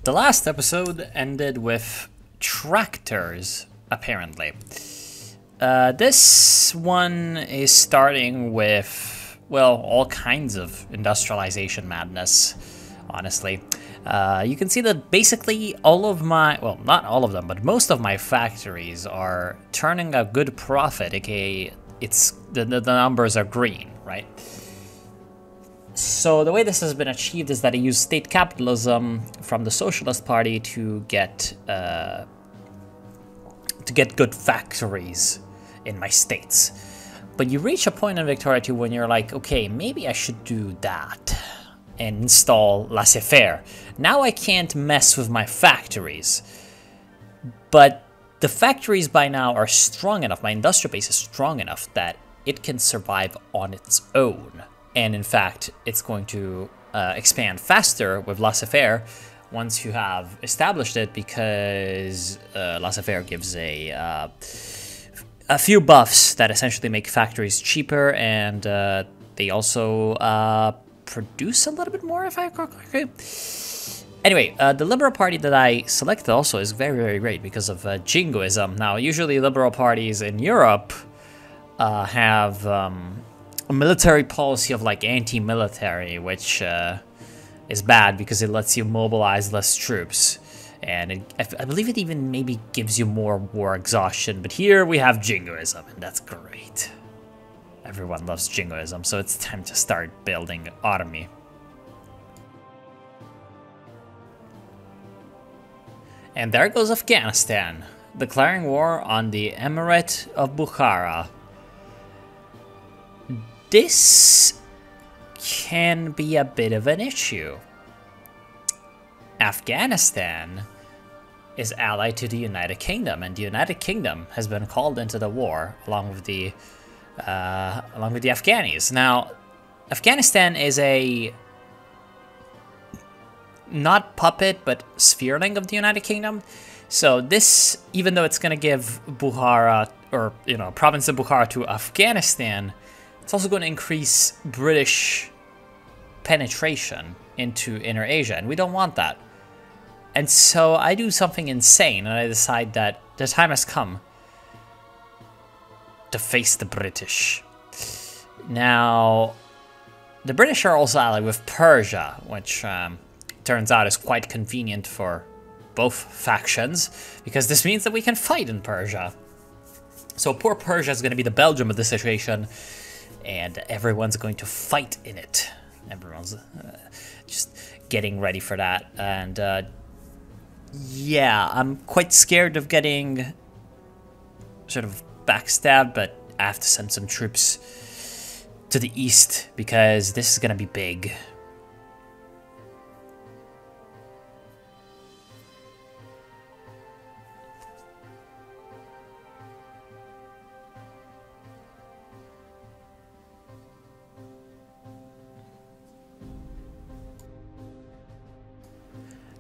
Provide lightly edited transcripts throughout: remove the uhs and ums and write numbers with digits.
The last episode ended with tractors, apparently. This one is starting with, well, all kinds of industrialization madness, honestly. You can see that basically all of my, well, not all of them, but most of my factories are turning a good profit, aka the numbers are green, right? So the way this has been achieved is that I use state capitalism from the Socialist Party to get good factories in my states. But you reach a point in Victoria too when you're like, okay, maybe I should do that and install laissez-faire. Now I can't mess with my factories, but the factories by now are strong enough, my industrial base is strong enough that it can survive on its own. And in fact, it's going to expand faster with laissez-faire once you have established it, because laissez-faire gives a few buffs that essentially make factories cheaper, and they also produce a little bit more, if I recall correctly. Anyway, the Liberal Party that I selected also is very, very great because of jingoism. Now, usually liberal parties in Europe have a military policy of like anti-military, which is bad because it lets you mobilize less troops. And I believe it even maybe gives you more war exhaustion. But here we have jingoism, and that's great. Everyone loves jingoism, so it's time to start building army. And there goes Afghanistan, declaring war on the Emirate of Bukhara. This can be a bit of an issue. Afghanistan is allied to the United Kingdom, and the United Kingdom has been called into the war along with the Afghanis. Now, Afghanistan is a not puppet but sphereling of the United Kingdom. So this, even though it's going to give Bukhara, or province of Bukhara to Afghanistan, it's also going to increase British penetration into Inner Asia, and we don't want that. And so I do something insane, and I decide that the time has come to face the British. Now, the British are also allied with Persia, which turns out is quite convenient for both factions, because this means that we can fight in Persia. So poor Persia is going to be the Belgium of the situation, and everyone's going to fight in it. Everyone's just getting ready for that. And yeah, I'm quite scared of getting sort of backstabbed, but I have to send some troops to the east because this is going to be big.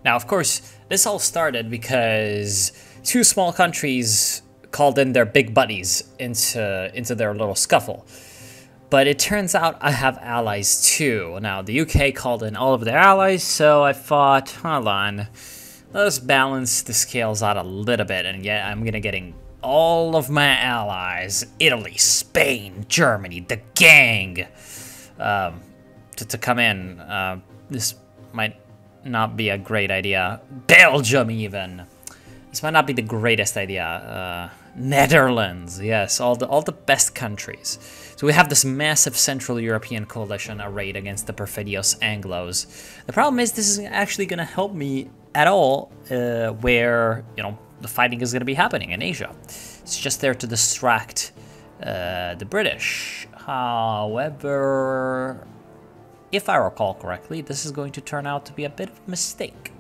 Now, of course, this all started because two small countries called in their big buddies into their little scuffle. But it turns out I have allies too. Now, the UK called in all of their allies, so I thought, hold on, let's balance the scales out a little bit. And yeah, I'm gonna getting all of my allies, Italy, Spain, Germany, the gang, to come in. This might not be a great idea. Belgium, even. This might not be the greatest idea. Netherlands, yes, all the best countries. So we have this massive Central European coalition arrayed against the perfidious Anglos. The problem is this isn't actually going to help me at all where, the fighting is going to be happening in Asia. It's just there to distract the British. However, if I recall correctly, this is going to turn out to be a bit of a mistake.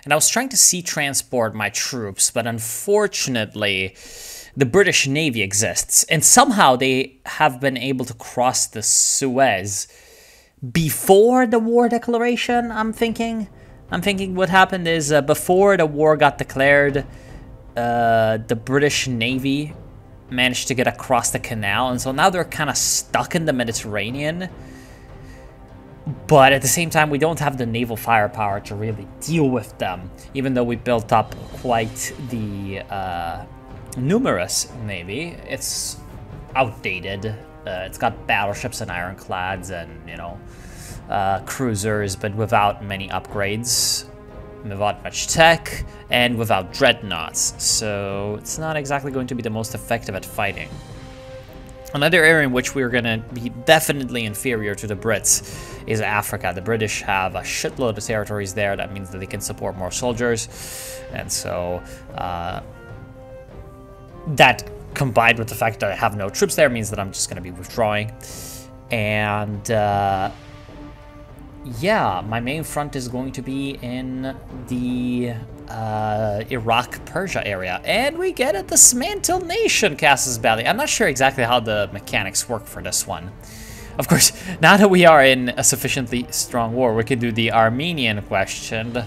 and I was trying to sea transport my troops, but unfortunately, the British Navy exists, and somehow they have been able to cross the Suez before the war declaration, I'm thinking. What happened is, before the war got declared, the British Navy managed to get across the canal, and so now they're kind of stuck in the Mediterranean. But at the same time, we don't have the naval firepower to really deal with them, even though we built up quite the numerous navy. It's outdated. It's got battleships and ironclads and, you know, cruisers, but without many upgrades, without much tech, and without dreadnoughts. So it's not exactly going to be the most effective at fighting. Another area in which we're going to be definitely inferior to the Brits is Africa. The British have a shitload of territories there. That means that they can support more soldiers. And so that combined with the fact that I have no troops there means that I'm just going to be withdrawing. And yeah, my main front is going to be in the Iraq-Persia area. And we get a dismantled nation, Casus Belli. I'm not sure exactly how the mechanics work for this one. Of course, now that we are in a sufficiently strong war, we can do the Armenian question.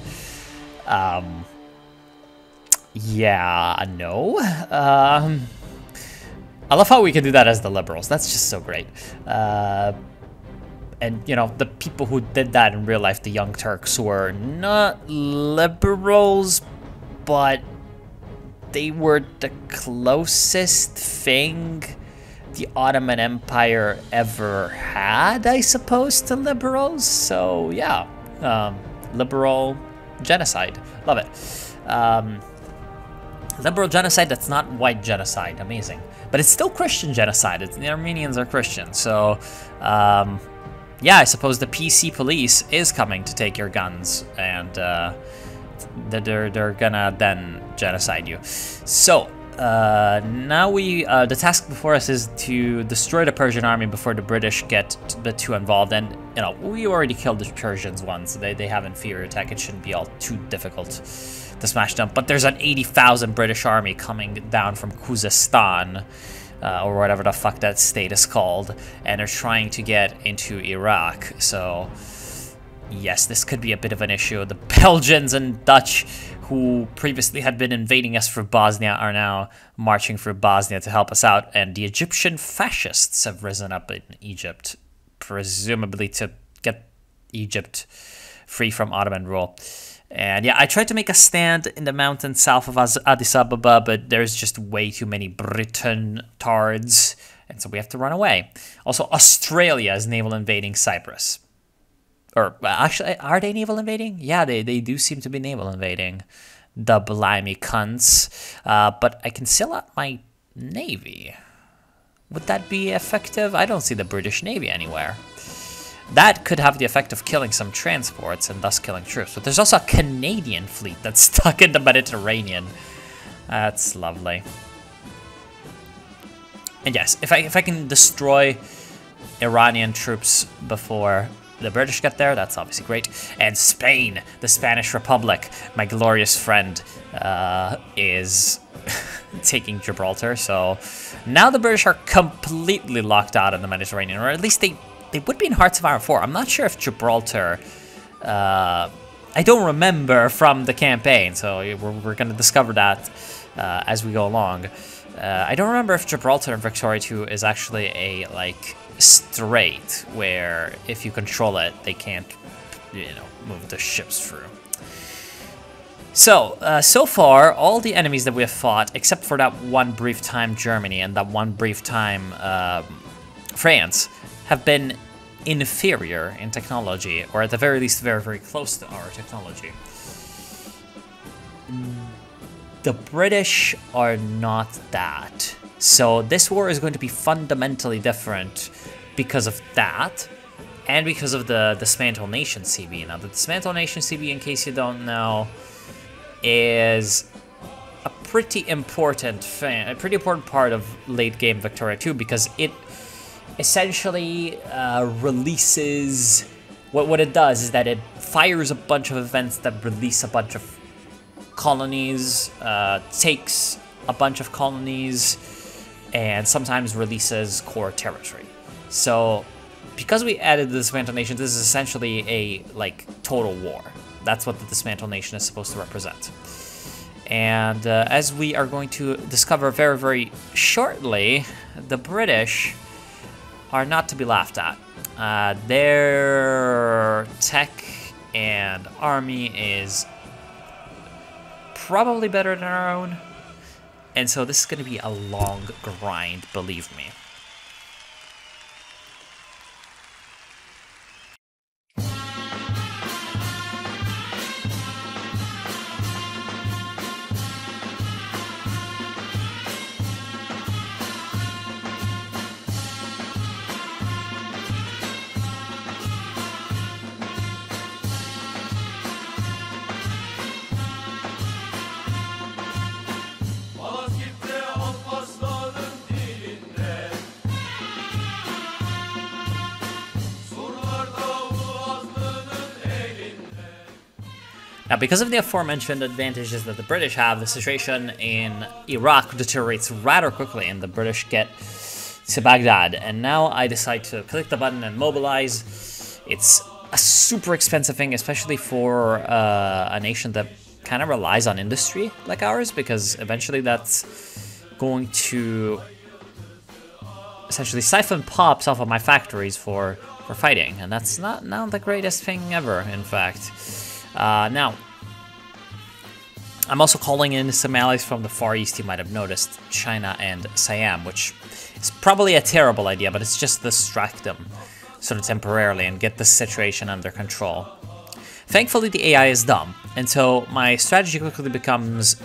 Yeah, no. I love how we can do that as the liberals. That's just so great. And, you know, the people who did that in real life, the Young Turks, were not liberals, but they were the closest thing the Ottoman Empire ever had, I suppose, to liberals. So, yeah, liberal genocide. Love it. Liberal genocide that's not white genocide. Amazing. But it's still Christian genocide. The Armenians are Christian. So, yeah, I suppose the PC police is coming to take your guns, and they're gonna then genocide you. So, now the task before us is to destroy the Persian army before the British get too involved. And, you know, we already killed the Persians once. They have inferior tech. It shouldn't be all too difficult to smash them. But there's an 80,000 British army coming down from Khuzestan, or whatever the fuck that state is called, and they're trying to get into Iraq. So, yes, this could be a bit of an issue. The Belgians and Dutch, who previously had been invading us for Bosnia, are now marching through Bosnia to help us out, and the Egyptian fascists have risen up in Egypt, presumably to get Egypt free from Ottoman rule. And yeah, I tried to make a stand in the mountains south of Addis Ababa, but there's just way too many Briton tards, and so we have to run away. Also, Australia is naval invading Cyprus. Or, actually, are they naval invading? Yeah, they do seem to be naval invading. The blimey cunts. But I can still out my navy. Would that be effective? I don't see the British Navy anywhere. That could have the effect of killing some transports and thus killing troops. But there's also a Canadian fleet that's stuck in the Mediterranean. That's lovely. And yes, if I can destroy Iranian troops before the British get there, that's obviously great. And Spain, the Spanish Republic, my glorious friend, is taking Gibraltar. So now the British are completely locked out in the Mediterranean, or at least they would be in Hearts of Iron 4. I'm not sure if Gibraltar... I don't remember from the campaign, so we're going to discover that as we go along. I don't remember if Gibraltar in Victoria 2 is actually a, like, strait where if you control it, they can't, you know, move the ships through. So, so far, all the enemies that we have fought, except for that one brief time Germany and that one brief time France, have been inferior in technology, or at the very least very, very close to our technology. The British are not that. So this war is going to be fundamentally different because of that, and because of the Dismantle Nation CB. Now, the Dismantle Nation CB, in case you don't know, is a pretty important thing, a pretty important part of late-game Victoria 2, because it essentially releases... What it does is that it fires a bunch of events that release a bunch of colonies, takes a bunch of colonies, and sometimes releases core territory. So because we added the Dismantle Nation, this is essentially a total war. That's what the Dismantle Nation is supposed to represent. And as we are going to discover very, very shortly, the British are not to be laughed at. Their tech and army is probably better than our own. And so this is going to be a long grind, believe me. Now, because of the aforementioned advantages that the British have, the situation in Iraq deteriorates rather quickly, and the British get to Baghdad. And now I decide to click the button and mobilize. It's a super expensive thing, especially for a nation that kind of relies on industry like ours, because eventually that's going to essentially siphon pops off of my factories for fighting, and that's not the greatest thing ever, in fact. Now, I'm also calling in some allies from the Far East. You might have noticed China and Siam, which is probably a terrible idea, but it's just to distract them sort of temporarily and get the situation under control. Thankfully, the AI is dumb, and so my strategy quickly becomes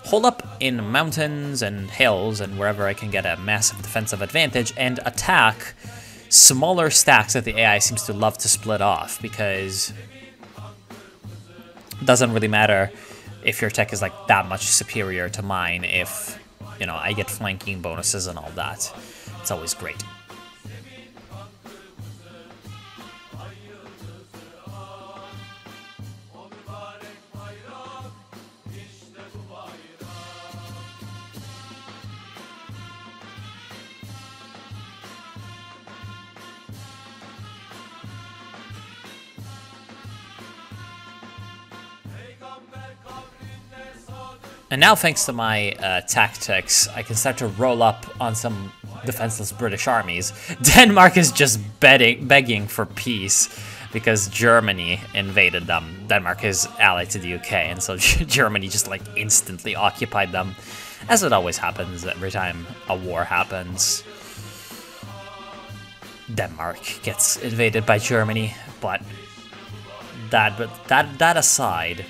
hold up in mountains and hills and wherever I can get a massive defensive advantage and attack smaller stacks that the AI seems to love to split off, because it doesn't really matter if your tech is that much superior to mine if, you know, I get flanking bonuses and all that. It's always great. And now, thanks to my tactics, I can start to roll up on some defenseless British armies. Denmark is just begging for peace because Germany invaded them. Denmark is allied to the UK, and so Germany just instantly occupied them, as it always happens every time a war happens. Denmark gets invaded by Germany, but that aside.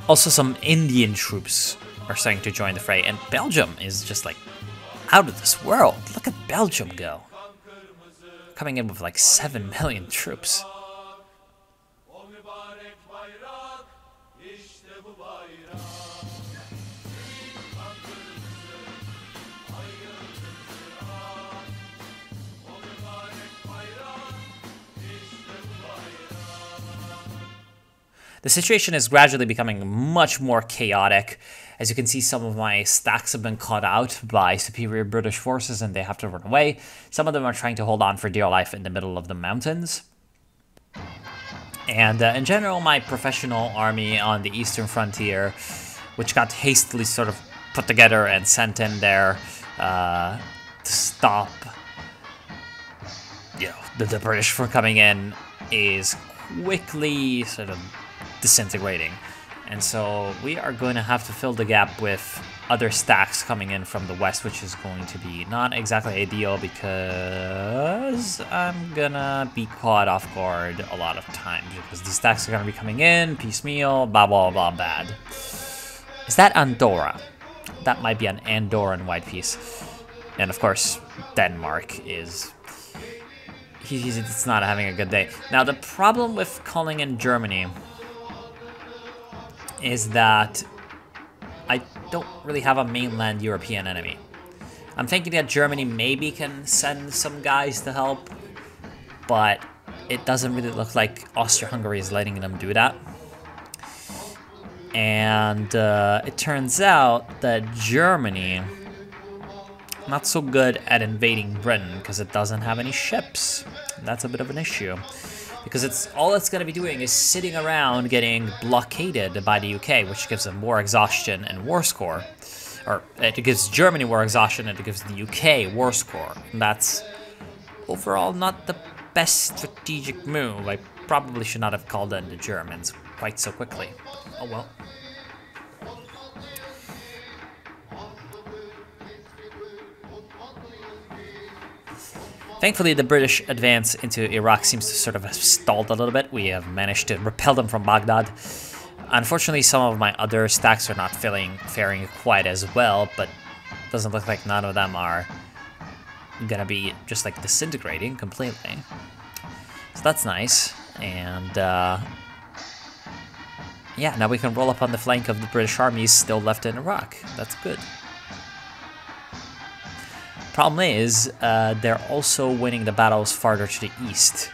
Also, some Indian troops are starting to join the fray, and Belgium is just out of this world. Look at Belgium go. Coming in with 7 million troops. The situation is gradually becoming much more chaotic. As you can see, some of my stacks have been caught out by superior British forces and they have to run away. Some of them are trying to hold on for dear life in the middle of the mountains. And in general, my professional army on the eastern frontier, which got hastily sort of put together and sent in there to stop the British from coming in, is quickly sort of disintegrating. And so we are going to have to fill the gap with other stacks coming in from the west, which is going to be not exactly ideal because I'm gonna be caught off guard a lot of times because these stacks are gonna be coming in piecemeal, blah blah blah bad. Is that Andorra? That might be an Andorran white piece. And of course Denmark is it's not having a good day. Now the problem with calling in Germany is that I don't really have a mainland European enemy. I'm thinking that Germany maybe can send some guys to help, but it doesn't really look like Austria-Hungary is letting them do that. And it turns out that Germany, not so good at invading Britain because it doesn't have any ships. That's a bit of an issue. Because all it's going to be doing is sitting around getting blockaded by the UK, which gives them more exhaustion and war score. Or it gives Germany more exhaustion and it gives the UK war score. And that's overall not the best strategic move. I probably should not have called in the Germans quite so quickly. Oh well. Thankfully, the British advance into Iraq seems to sort of have stalled a little bit. We have managed to repel them from Baghdad. Unfortunately, some of my other stacks are not faring quite as well, but it doesn't look like none of them are gonna be just like disintegrating completely. So that's nice. And yeah, now we can roll up on the flank of the British armies still left in Iraq. That's good. Problem is, they're also winning the battles farther to the east.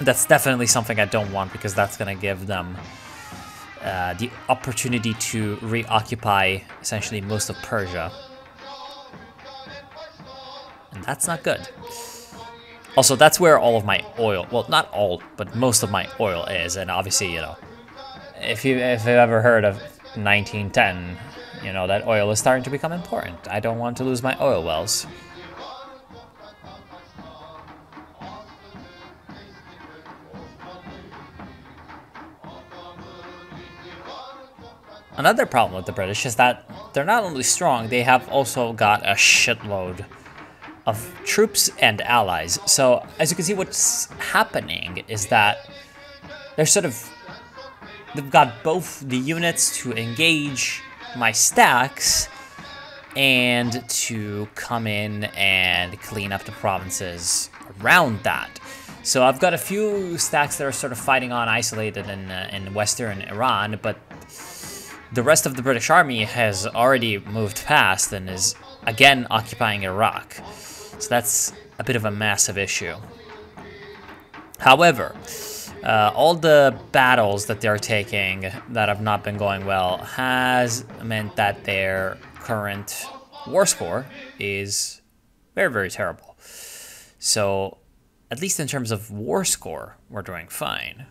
That's definitely something I don't want, because that's going to give them the opportunity to reoccupy essentially most of Persia. And that's not good. Also, that's where all of my oil, well, not all, but most of my oil is. And obviously, you know, if you've ever heard of 1910, you know, that oil is starting to become important. I don't want to lose my oil wells. Another problem with the British is that they're not only strong, they have also got a shitload of troops and allies. So, as you can see, what's happening is that they've got both the units to engage my stacks and to come in and clean up the provinces around that. So I've got a few stacks that are sort of fighting on isolated in western Iran, but the rest of the British army has already moved past and is again occupying Iraq. So that's a bit of a massive issue. However, all the battles that they're taking that have not been going well has meant that their current war score is very, very terrible. So, at least in terms of war score, we're doing fine.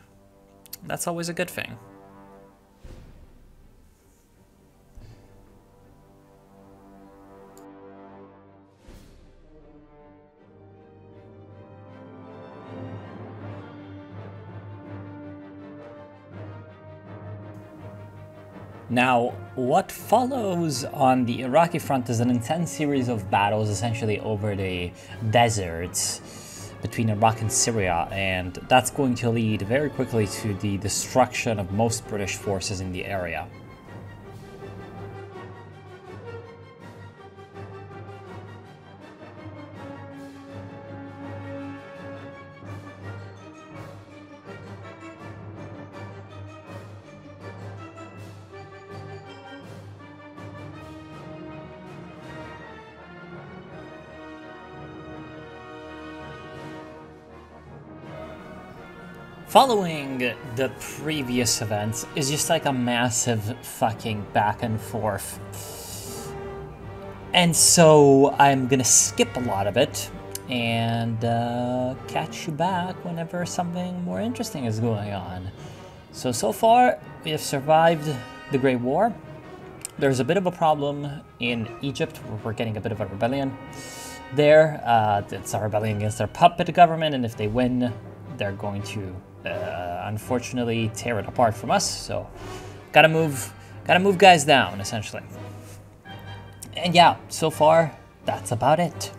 That's always a good thing. Now, what follows on the Iraqi front is an intense series of battles essentially over the deserts between Iraq and Syria, and that's going to lead very quickly to the destruction of most British forces in the area. Following the previous events is just like a massive fucking back and forth. And so I'm gonna skip a lot of it and catch you back whenever something more interesting is going on. So far, we have survived the Great War. There's a bit of a problem in Egypt where we're getting a bit of a rebellion there. It's a rebellion against their puppet government, and if they win, they're going to unfortunately tear it apart from us. So gotta move guys down essentially. And yeah, so far that's about it.